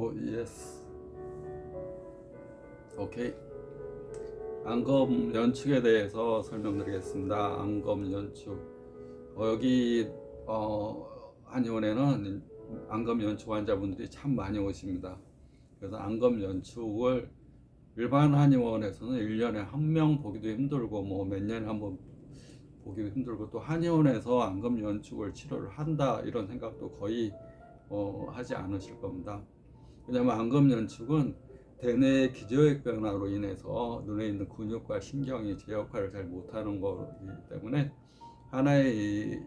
오, 예스. 오케이. 안검 연축에 대해서 설명드리겠습니다. 안검 연축. 여기 한의원에는 안검 연축 환자분들이 참 많이 오십니다. 그래서 안검 연축을 일반 한의원에서는 1년에 한 명 보기도 힘들고 뭐 몇 년에 한 번 보기도 힘들고, 또 한의원에서 안검 연축을 치료를 한다 이런 생각도 거의 하지 않으실 겁니다. 왜냐하면 안검 연축은 대뇌 기저혈 변화로 인해서 눈에 있는 근육과 신경이 제 역할을 잘 못하는 거기 때문에 하나의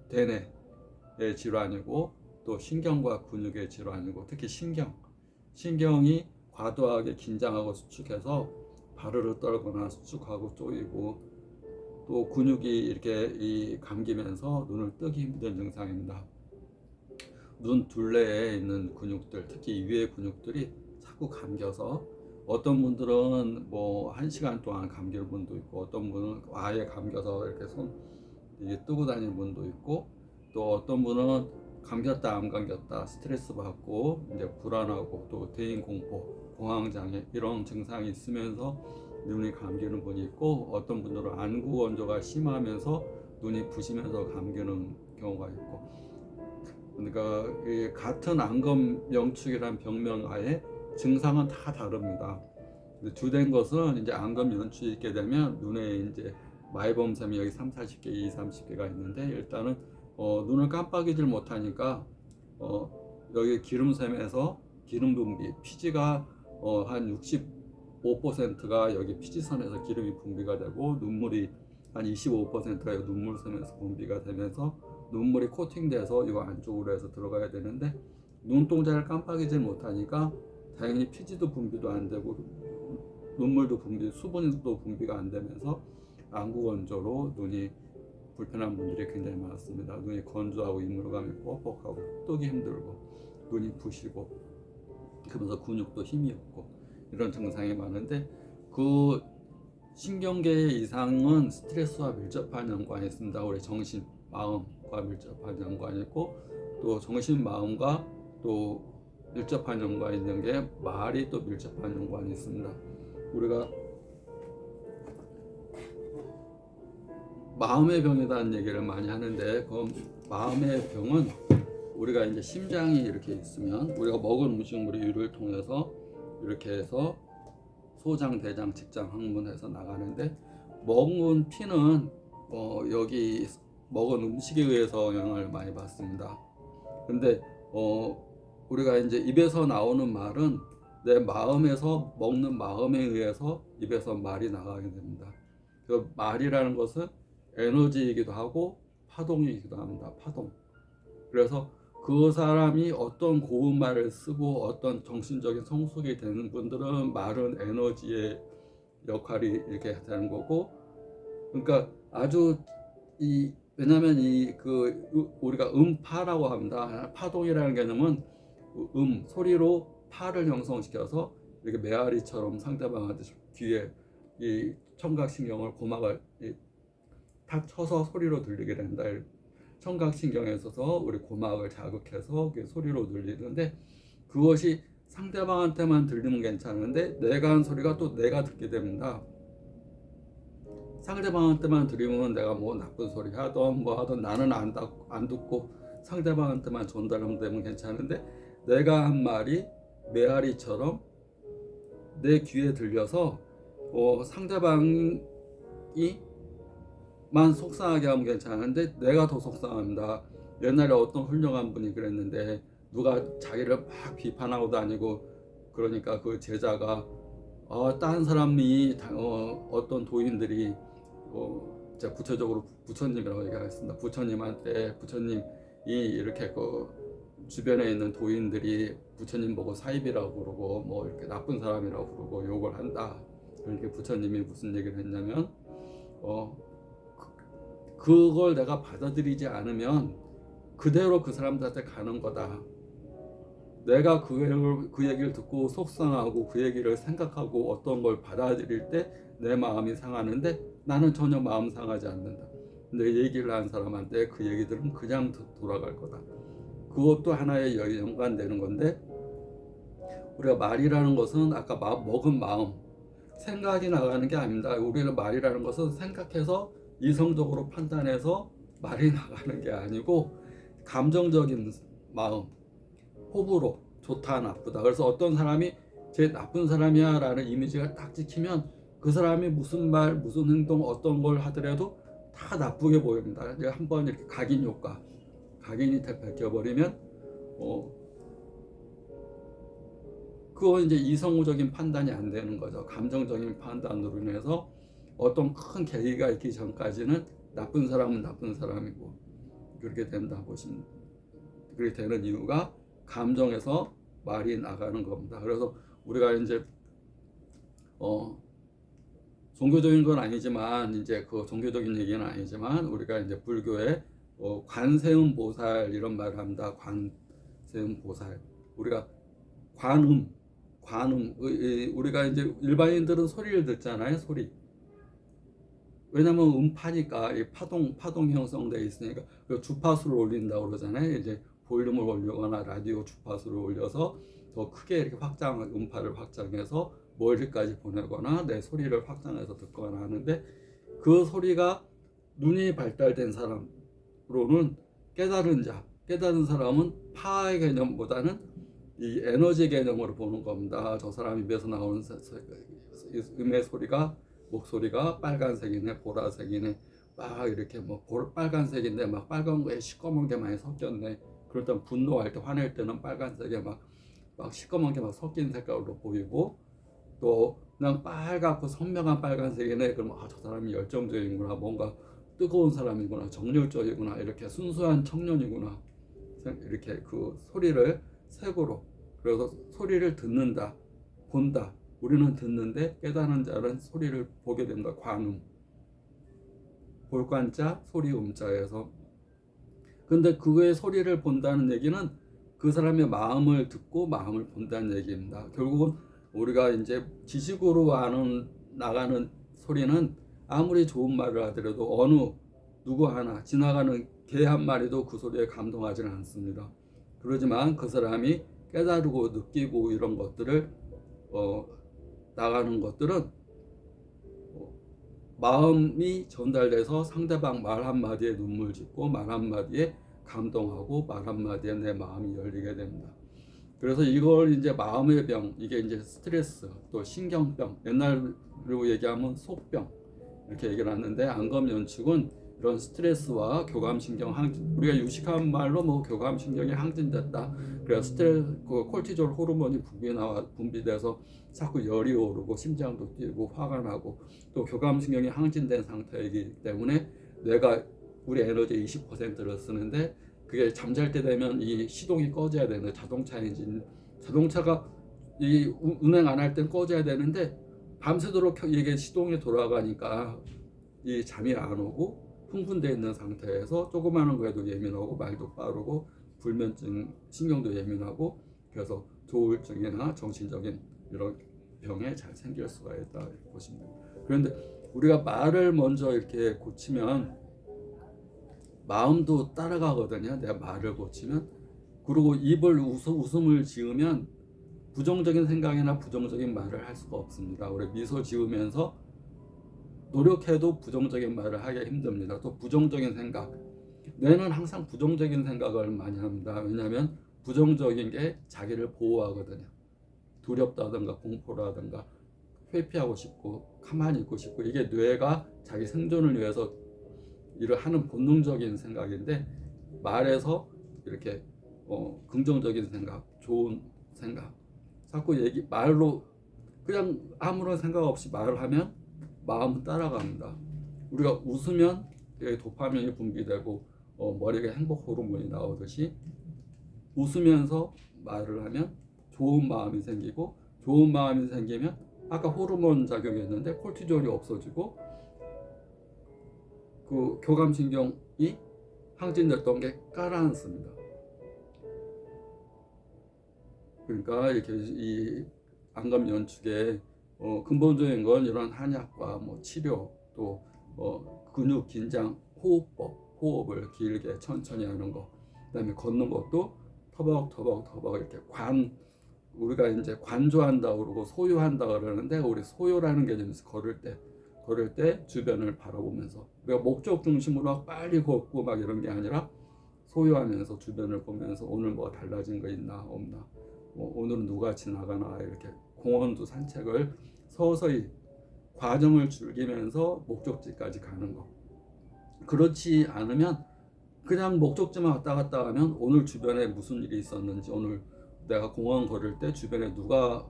대뇌의 질환이고, 또 신경과 근육의 질환이고, 특히 신경이 과도하게 긴장하고 수축해서 바르르 떨거나 수축하고 쪼이고, 또 근육이 이렇게 감기면서 눈을 뜨기 힘든 증상입니다. 눈 둘레에 있는 근육들, 특히 위의 근육들이 자꾸 감겨서 어떤 분들은 뭐 1시간 동안 감길 분도 있고, 어떤 분은 아예 감겨서 이렇게 손 이게 뜨고 다니는 분도 있고, 또 어떤 분은 감겼다 안 감겼다 스트레스 받고 이제 불안하고 또 대인 공포, 공황 장애 이런 증상이 있으면서 눈이 감기는 분이 있고, 어떤 분들은 안구 건조가 심하면서 눈이 부시면서 감기는 경우가 있고. 그러니까 같은 안검 연축이란 병명하에 증상은 다 다릅니다. 주된 것은 이제 안검 연축이 있게 되면 눈에 이제 마이범샘이 여기 30-40개, 20-30개가 있는데, 일단은 눈을 깜빡이질 못하니까 여기 기름샘에서 기름 분비, 피지가 한 65%가 여기 피지선에서 기름이 분비가 되고, 눈물이 한 25%가 눈물샘에서 분비가 되면서 눈물이 코팅돼서 이 안쪽으로 해서 들어가야 되는데, 눈동자를 깜빡이질 못하니까 당연히 피지도 분비도 안 되고 눈물도 수분도 분비가 안 되면서 안구 건조로 눈이 불편한 분들이 굉장히 많습니다. 눈이 건조하고 이물감이 뻑뻑하고 뜨기 힘들고 눈이 부시고, 그러면서 근육도 힘이 없고 이런 증상이 많은데, 그 신경계 이상은 스트레스와 밀접한 연관이 있습니다. 우리 정신, 마음과 밀접한 연관이 있고, 또 정신, 마음과 또 밀접한 연관이 있는 게 말이 또 밀접한 연관이 있습니다. 우리가 마음의 병이라는 얘기를 많이 하는데, 그 마음의 병은 우리가 이제 심장이 이렇게 있으면 우리가 먹은 음식물이 위를 통해서 이렇게 해서 소장, 대장, 직장, 항문해서 나가는데, 먹은 피는 여기 먹은 음식에 의해서 영향을 많이 받습니다. 근데 우리가 이제 입에서 나오는 말은 내 마음에서 먹는 마음에 의해서 입에서 말이 나가게 됩니다. 그 말이라는 것은 에너지이기도 하고 파동이기도 합니다. 파동. 그래서 그 사람이 어떤 고운 말을 쓰고 어떤 정신적인 성숙이 되는 분들은 말은 에너지의 역할이 이렇게 되는 거고, 그러니까 아주 왜냐하면 우리가 음파라고 합니다. 파동이라는 개념은 소리로 파를 형성시켜서 이렇게 메아리처럼 상대방한테 귀에 이 청각신경을, 고막을 탁 쳐서 소리로 들리게 된다. 청각신경에 있어서 우리 고막을 자극해서 소리로 들리는데, 그것이 상대방한테만 들리면 괜찮은데 내가 한 소리가 또 내가 듣게 됩니다. 상대방한테만 들리면 내가 뭐 나쁜 소리 하던 뭐 하던 나는 안 듣고 상대방한테만 전달되면 괜찮은데, 내가 한 말이 메아리처럼 내 귀에 들려서 상대방이 만 속상하게 하면 괜찮은데 내가 더 속상합니다. 옛날에 어떤 훌륭한 분이 그랬는데, 누가 자기를 막 비판하고 다니고 그러니까 그 제자가 다른 사람이 어떤 도인들이 제가 구체적으로 부처님이라고 얘기하겠습니다. 부처님이 이렇게 주변에 있는 도인들이 부처님 보고 사입이라고 그러고 뭐 이렇게 나쁜 사람이라고 그러고 욕을 한다. 그러니까 부처님이 무슨 얘기를 했냐면, 그걸 내가 받아들이지 않으면 그대로 그 사람들한테 가는 거다. 내가 그 얘기를 듣고 속상하고 그 얘기를 생각하고 어떤 걸 받아들일 때 내 마음이 상하는데 나는 전혀 마음 상하지 않는다. 근데 얘기를 한 사람한테 그 얘기들은 그냥 돌아갈 거다. 그것도 하나의 연관되는 건데, 우리가 말이라는 것은 아까 먹은 마음, 생각이 나가는 게 아닙니다. 우리는 말이라는 것은 생각해서 이성적으로 판단해서 말이 나가는 게 아니고 감정적인 마음, 호불호, 좋다 나쁘다. 그래서 어떤 사람이 제 나쁜 사람이야 라는 이미지가 딱 찍히면 그 사람이 무슨 말 무슨 행동 어떤 걸 하더라도 다 나쁘게 보입니다. 한번 이렇게 각인 효과, 각인이 밝혀버리면 그거 이제 이성적인 판단이 안 되는 거죠. 감정적인 판단으로 인해서 어떤 큰 계기가 있기 전까지는 나쁜 사람은 나쁜 사람이고 그렇게 된다 보시면, 그렇게 되는 이유가 감정에서 말이 나가는 겁니다. 그래서 우리가 이제 종교적인 건 아니지만, 이제 그 종교적인 얘기는 아니지만, 우리가 이제 불교에 관세음 보살 이런 말을 합니다. 관세음 보살. 우리가 관음, 우리가 이제 일반인들은 소리를 듣잖아요, 소리. 왜냐면 음파니까 이 파동 형성되어 있으니까. 그리고 주파수를 올린다고 그러잖아요. 이제 볼륨을 올리거나 라디오 주파수를 올려서 더 크게 이렇게 음파를 확장해서 멀리까지 보내거나 내 소리를 확장해서 듣거나 하는데, 그 소리가 눈이 발달된 사람으로는 깨달은 사람은 파의 개념보다는 이 에너지 개념으로 보는 겁니다. 저 사람 입에서 나오는 음의 소리가, 목소리가 빨간색이네, 보라색이네, 막 이렇게 뭐 빨간색인데 막 빨간 거에 시꺼먼 게 많이 섞였네. 그럴 땐 분노할 때, 화낼 때는 빨간색에 막 시꺼먼 게 막 섞인 색깔로 보이고, 또 그냥 빨갛고 선명한 빨간색이네. 그럼 저 사람이 열정적이구나, 뭔가 뜨거운 사람이구나, 정열적이구나, 이렇게 순수한 청년이구나, 이렇게 그 소리를 색으로. 그래서 소리를 듣는다, 본다. 우리는 듣는데 깨닫는 자는 소리를 보게 된다. 관음, 볼관자, 소리 음자에서. 근데 그의 소리를 본다는 얘기는 그 사람의 마음을 듣고 마음을 본다는 얘기입니다. 결국은 우리가 이제 지식으로 나가는 소리는 아무리 좋은 말을 하더라도 누구 하나 지나가는 개 한 마리도 그 소리에 감동하지는 않습니다. 그러지만 그 사람이 깨달고 느끼고 이런 것들을 나가는 것들은 마음이 전달돼서 상대방 말 한마디에 눈물 짓고, 말 한마디에 감동하고, 말 한마디에 내 마음이 열리게 됩니다. 그래서 이걸 이제 마음의 병, 이게 이제 스트레스, 또 신경병, 옛날로 얘기하면 속병, 이렇게 얘기를 하는데, 안검연축은 이런 스트레스와 교감신경 우리가 유식한 말로 뭐 교감신경이 항진됐다. 그래서 콜티졸 호르몬이 분비돼서 자꾸 열이 오르고 심장도 뛰고 화가 나고, 또 교감신경이 항진된 상태이기 때문에 우리 에너지 20%를 쓰는데, 그게 잠잘 때 되면 이 시동이 꺼져야 되는데, 자동차가 이 운행 안 할 땐 꺼져야 되는데 밤새도록 이게 시동이 돌아가니까 이 잠이 안 오고 흥분되어 있는 상태에서 조그마한 거에도 예민하고 말도 빠르고 불면증, 신경도 예민하고, 그래서 조울증이나 정신적인 이런 병에 잘 생길 수가 있다, 이렇게 보시면 됩니다. 그런데 우리가 말을 먼저 이렇게 고치면 마음도 따라가거든요. 내가 말을 고치면. 그리고 입을 웃음을 지으면 부정적인 생각이나 부정적인 말을 할 수가 없습니다. 우리 미소 지으면서 노력해도 부정적인 말을 하기 힘듭니다. 또 부정적인 생각, 뇌는 항상 부정적인 생각을 많이 합니다. 왜냐하면 부정적인 게 자기를 보호하거든요. 두렵다든가 공포라든가 회피하고 싶고 가만히 있고 싶고, 이게 뇌가 자기 생존을 위해서 일을 하는 본능적인 생각인데, 말에서 이렇게 긍정적인 생각, 좋은 생각, 자꾸 말로 그냥 아무런 생각 없이 말을 하면 마음은 따라갑니다. 우리가 웃으면 도파민이 분비되고 머리가 행복 호르몬이 나오듯이, 웃으면서 말을 하면 좋은 마음이 생기고, 좋은 마음이 생기면 아까 호르몬 작용이 있는데 콜티졸이 없어지고, 그 교감신경이 항진됐던 게 가라앉습니다. 그러니까 이렇게 이 안검연축의 근본적인 건 이런 한약과 뭐 치료, 또 근육 긴장 호흡법, 호흡을 길게 천천히 하는 거, 그다음에 걷는 것도 터벅터벅 이렇게 우리가 이제 관조한다 그러고 소유한다 그러는데, 우리 소유라는 개념에서 걸을 때 주변을 바라보면서, 우리가 목적 중심으로 막 빨리 걷고 막 이런 게 아니라 소유하면서 주변을 보면서 오늘 뭐가 달라진 거 있나 없나, 뭐 오늘은 누가 지나가나, 이렇게 공원도 산책을 서서히 과정을 즐기면서 목적지까지 가는 거. 그렇지 않으면 그냥 목적지만 왔다 갔다 하면 오늘 주변에 무슨 일이 있었는지, 오늘 내가 공원 걸을 때 주변에 누가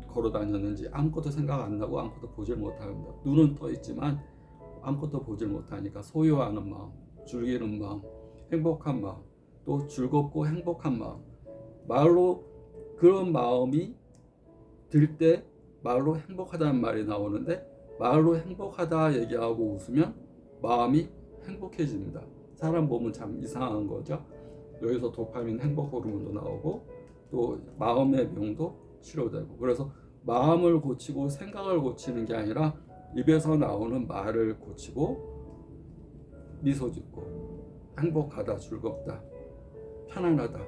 걸어 다녔는지 아무것도 생각 안 나고 아무것도 보질 못합니다. 눈은 떠 있지만 아무것도 보질 못하니까 소유하는 마음, 즐기는 마음, 행복한 마음, 또 즐겁고 행복한 마음, 말로 그런 마음이 들 때 말로 행복하다는 말이 나오는데, 말로 행복하다 얘기하고 웃으면 마음이 행복해집니다. 사람 보면 참 이상한 거죠. 여기서 도파민 행복 호르몬도 나오고 또 마음의 병도 치료되고, 그래서 마음을 고치고 생각을 고치는 게 아니라 입에서 나오는 말을 고치고 미소 짓고 행복하다, 즐겁다, 편안하다.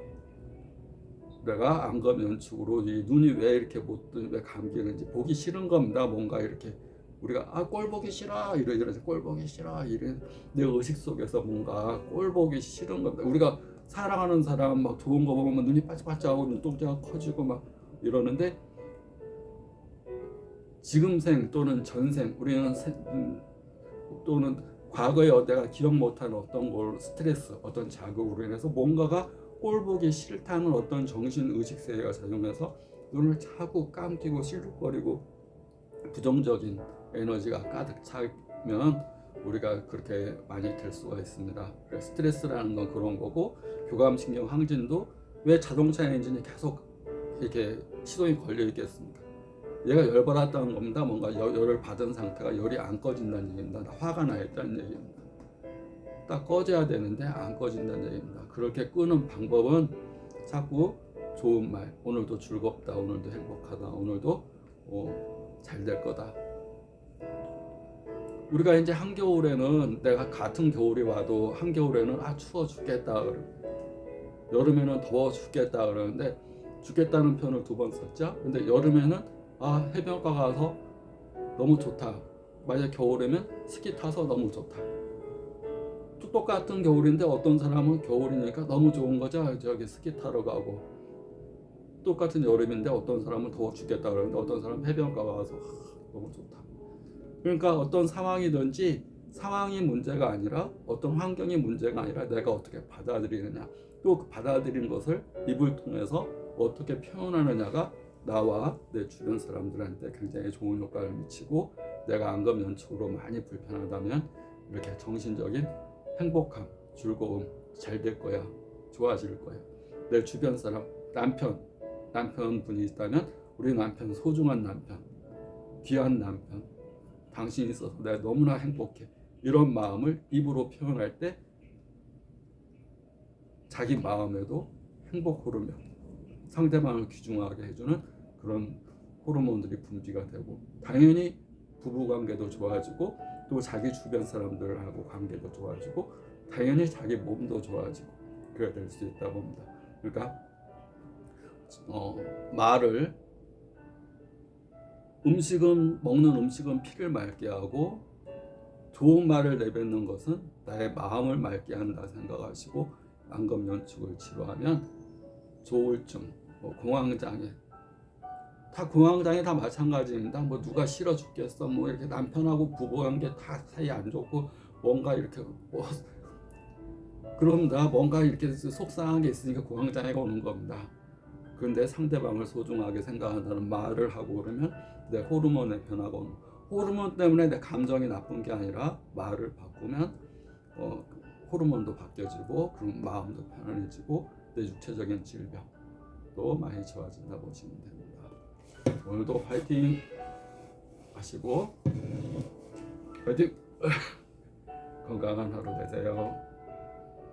내가 안검연축으로 이 눈이 왜 이렇게 왜 감기는지 보기 싫은 겁니다. 뭔가 이렇게 우리가 꼴 보기 싫어 이러지, 꼴 보기 싫어 이래, 내 의식 속에서 뭔가 꼴 보기 싫은 겁니다. 우리가 사랑하는 사람 막 좋은 거 보면 눈이 반짝반짝하고 눈동자가 커지고 막 이러는데, 지금생 또는 전생, 우리는 또는 과거에 내가 기억 못하는 어떤 걸 스트레스, 어떤 자극으로 인해서 뭔가가 꼴 보기 싫다는 어떤 정신 의식 세계가 작용해서 눈을 자꾸 감기고 시룩거리고 부정적인 에너지가 가득 차면 우리가 그렇게 많이 될 수가 있습니다. 스트레스라는 건 그런 거고, 교감신경 항진도 왜 자동차 엔진이 계속 이렇게 시동이 걸려 있겠습니까? 얘가 열받았다는 겁니다. 뭔가 열을 받은 상태가 열이 안 꺼진다는 얘기입니다. 화가 나 있다는 얘기입니다. 딱 꺼져야 되는데 안 꺼진다는 얘기입니다. 그렇게 끄는 방법은 자꾸 좋은 말, 오늘도 즐겁다, 오늘도 행복하다, 오늘도 잘 될 거다. 우리가 이제 한겨울에는, 내가 같은 겨울이 와도 한겨울에는 추워 죽겠다 그러고, 여름에는 더워 죽겠다 그러는데 죽겠다는 표현을 2번 썼죠. 근데 여름에는 해변가 가서 너무 좋다. 만약 겨울이면 스키 타서 너무 좋다. 똑같은 겨울인데 어떤 사람은 겨울이니까 너무 좋은 거죠. 저기 스키 타러 가고, 똑같은 여름인데 어떤 사람은 더워 죽겠다 그러는데 어떤 사람은 해변가 가서 너무 좋다. 그러니까 어떤 상황이든지 상황이 문제가 아니라, 어떤 환경이 문제가 아니라 내가 어떻게 받아들이느냐, 또 그 받아들인 것을 입을 통해서 어떻게 표현하느냐가 나와 내 주변 사람들한테 굉장히 좋은 효과를 미치고, 내가 안검연축으로 많이 불편하다면 이렇게 정신적인 행복함, 즐거움, 잘 될 거야, 좋아질 거야. 내 주변 사람, 남편분이 있다면 우리 남편, 소중한 남편, 귀한 남편, 당신이 있어서 내가 너무나 행복해, 이런 마음을 입으로 표현할 때 자기 마음에도 행복 호르몬, 상대방을 귀중하게 해주는 그런 호르몬들이 분비가 되고, 당연히 부부관계도 좋아지고, 또 자기 주변 사람들하고 관계도 좋아지고, 당연히 자기 몸도 좋아지고, 그래야 될 수 있다고 봅니다. 그러니까 말을, 먹는 음식은 피를 맑게 하고, 좋은 말을 내뱉는 것은 나의 마음을 맑게 한다 생각하시고, 안검연축을 치료하면 조울증, 공황장애, 다 공황장애 다 마찬가지입니다. 뭐 누가 싫어 죽겠어, 뭐 이렇게 남편하고 부부관계 다 사이 안 좋고, 뭔가 이렇게 그런다, 뭔가 이렇게 속상한 게 있으니까 공황장애가 오는 겁니다. 그런데 상대방을 소중하게 생각한다는 말을 하고 그러면 내 호르몬의 변화가 오는, 호르몬 때문에 내 감정이 나쁜 게 아니라 말을 바꾸면 호르몬도 바뀌어지고, 그럼 마음도 편안해지고, 내 육체적인 질병도 많이 좋아진다 보시면 됩니다. 오늘도 파이팅 하시고, 파이팅! 건강한 하루 되세요.